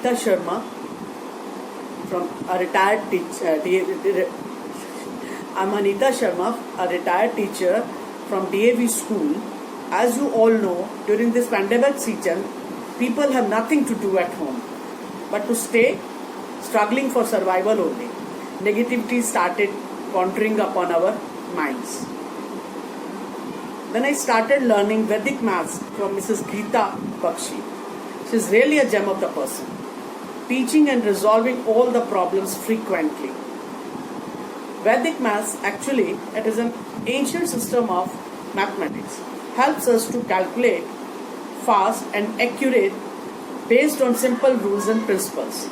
Anita Sharma, from a retired teacher. I'm Anita Sharma, a retired teacher from DAV school. As you all know, during this pandemic season, people have nothing to do at home but to stay struggling for survival only. Negativity started pondering upon our minds. Then I started learning Vedic maths from Mrs. Geeta Bakshi. She is really a gem of the person, teaching and resolving all the problems frequently. Vedic maths, actually, it is an ancient system of mathematics. Helps us to calculate fast and accurate based on simple rules and principles.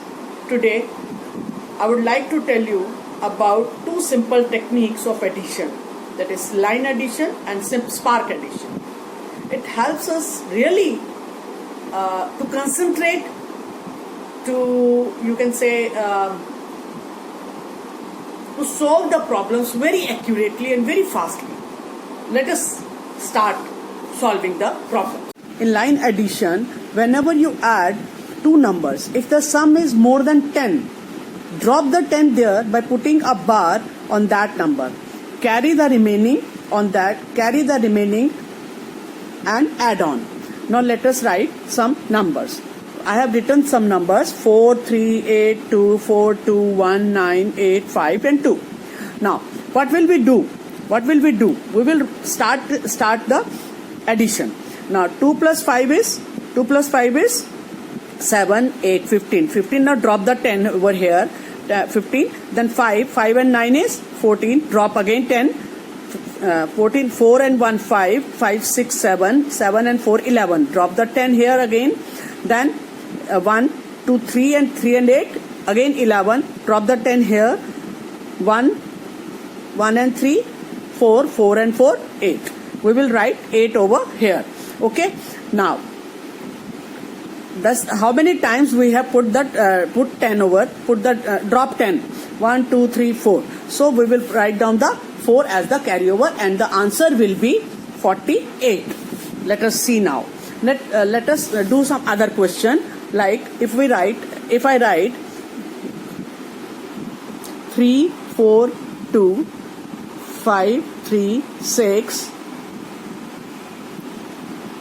Today, I would like to tell you about two simple techniques of addition, that is line addition and spark addition. It helps us really to concentrate, to, you can say, to solve the problems very accurately and very fastly. Let us start solving the problem. In line addition, whenever you add two numbers, if the sum is more than 10, drop the 10 there by putting a bar on that number. Carry the remaining on that, carry the remaining and add on. Now let us write some numbers. I have written some numbers: 4, 3, 8, 2, 4, 2, 1, 9, 8, 5 and 2. Now what will we do? What will we do? We will start the addition. Now 2 plus 5 is 7, 8, 15. 15, now drop the 10 over here. 15, then 5 and 9 is 14. Drop again 10. 14, 4 and 1, 5, 5, 6, 7, 7 and 4, 11. Drop the 10 here again. Then 1, 2, 3 and 3 and 8, again 11. Drop the 10 here. 1 and 3, 4, 4 and 4, 8. We will write 8 over here. Okay. Now, that's how many times we have put that put 10 over, drop 10. 1, 2, 3, 4. So we will write down the 4 as the carryover and the answer will be 48. Let us see now. Let us do some other question, like if I write 3, 4, 2, 5, 3, 6,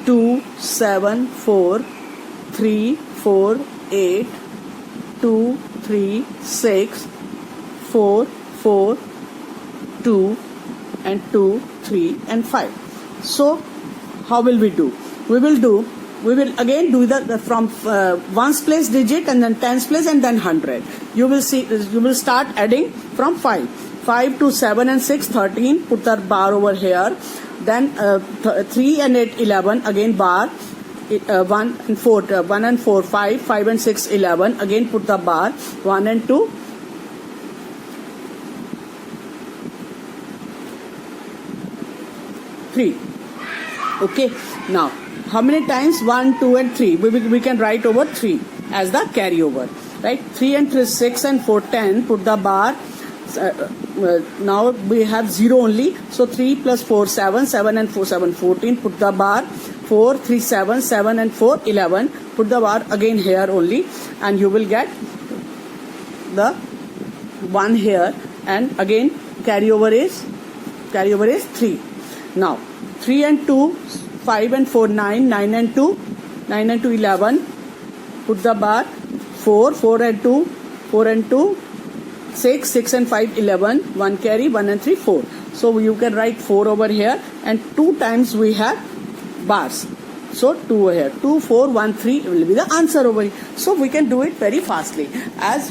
2, 7, 4, 3, 4, 8, 2, 3, 6, 4, 4, 2 and 2, 3 and 5. So how will we do? We will again do the from ones place digit and then tens place and then 100. You will start adding from 5 to 7 and 6, 13. Put the bar over here. Then 3 and 8, 11. Again bar. 1 and 4, 5 and 6, 11. Again put the bar. 1 and 2. 3. Okay. Now, how many times? 1, 2 and 3. We can write over 3 as the carryover. Right? 3 and 3, 6 and 4, 10. Put the bar. Now we have 0 only. So 3 plus 4, 7. 7 and 4, 7, 14. Put the bar. 4, 3, 7. 7 and 4, 11. Put the bar again here only. And you will get the 1 here. And again carryover is 3. Now 3 and 2, 5 and 4, 9, 9 and 2, 9 and 2, 11. Put the bar. 4, 4 and 2, 4 and 2, 6, 6 and 5, 11. 1 carry, 1 and 3, 4. So you can write 4 over here and 2 times we have bars. So 2 over here. 2, 4, 1, 3 will be the answer over here. So we can do it very fastly. As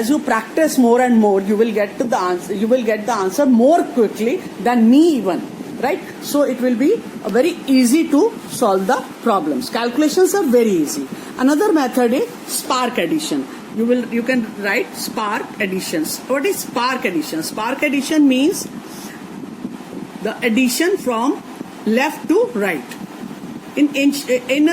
you practice more and more, you will get to the answer. You will get the answer more quickly than me even. Right? So it will be very easy to solve the problems. Calculations are very easy. Another method is spark addition. You can write spark additions. What is spark addition? Spark addition means the addition from left to right. In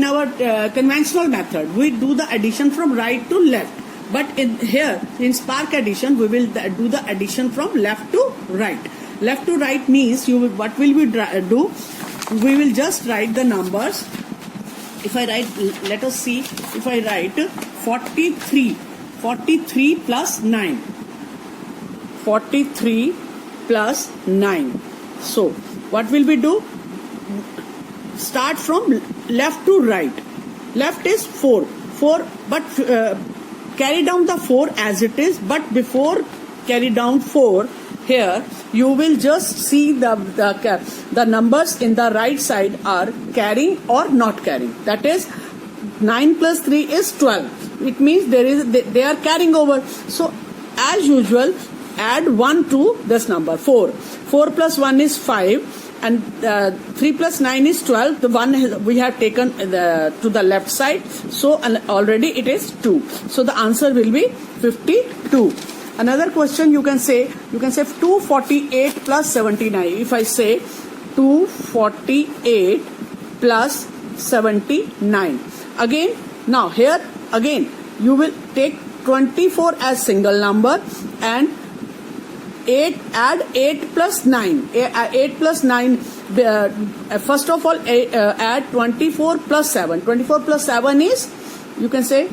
our conventional method, we do the addition from right to left. But in spark addition, we will do the addition from left to right. Left to right means what will we do? We will just write the numbers if I write, let us see, if I write 43 plus 9, 43 plus 9. So what will we do? Start from left to right. Left is 4, but carry down the 4 as it is, but before carry down 4, here you will just see the numbers in the right side are carrying or not carrying. That is, 9 plus 3 is 12. It means they are carrying over. So as usual, add 1 to this number 4. 4 plus 1 is 5, and 3 plus 9 is 12. The one we have taken to the left side, so already it is 2. So the answer will be 52. Another question you can say 248 plus 79. If I say 248 plus 79, again, now here again you will take 24 as single number and add 8 plus 9. 8 plus 9, first of all add 24 plus 7. 24 plus 7 is, you can say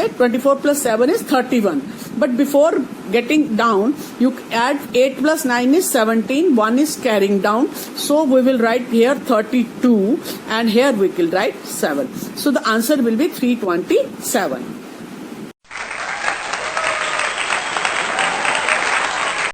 24 plus 7 is 31. But before getting down, you add 8 plus 9 is 17. 1 is carrying down. So we will write here 32, and here we will write 7. So the answer will be 327.